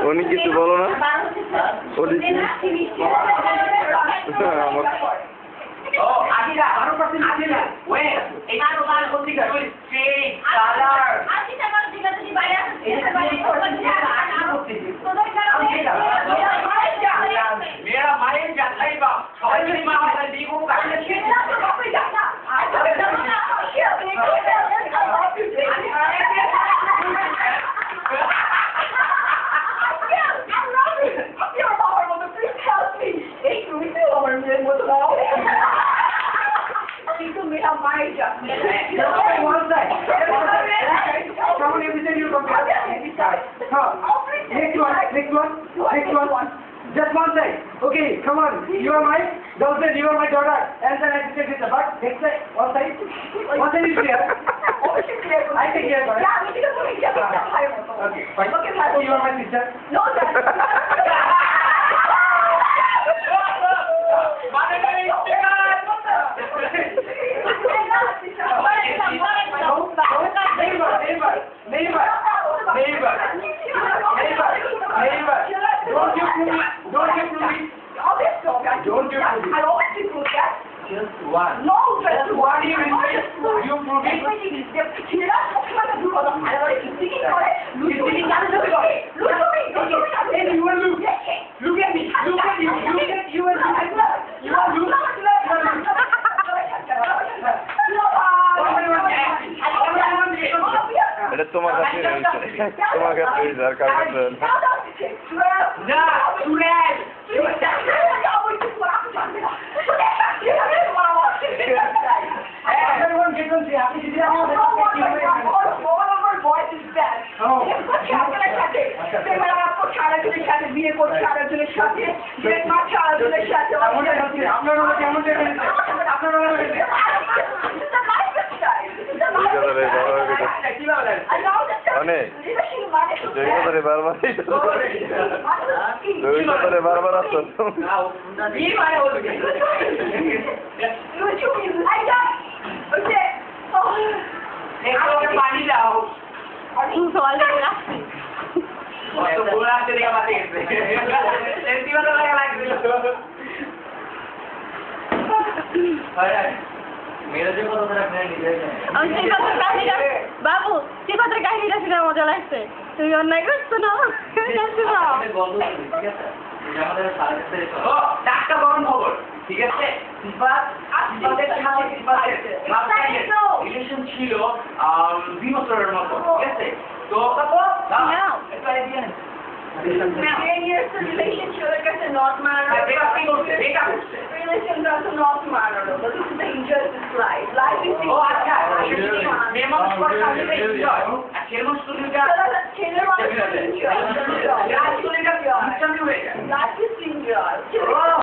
উনি কিছু বলো না मेरा माइंड जाता ही बा सबाई मेरी माँ का दीपो का मेरा माइंड जाता Just one side. Okay, come on. You are my daughter, you are my daughter. And then I take it apart. Next side. One side. One side is clear. I take care of it. Okay, fine. So you are my sister. No, sir. Don't you prove it. Don't you prove it. Don't you prove it. I always prove that. Just one. No, just one. You prove it. You will look. Look at me. Look at you. Look at you and you are look. এটা তোমার কাছে তোমার কাছে আর কার কাছে না Suresh Everyone get on here. This is our all of our voice is bad. Oh. বিয়ে করছে আরেকজনের সাথে বিয়ে মারছে আরেকজনের সাথে বারবার আসতো পানি দাও বাবু সে কথার কাহিনীটা শুনে মজা লাগছে তুমি অন্যায় করছো না একটা গরম খবর ঠিক আছে রিলেশন ছিল 2 বছরের মতো ঠিক আছে তো relationship not matter. Relation doesn't not matter. But this is the injustice life. Life is life is enjoy.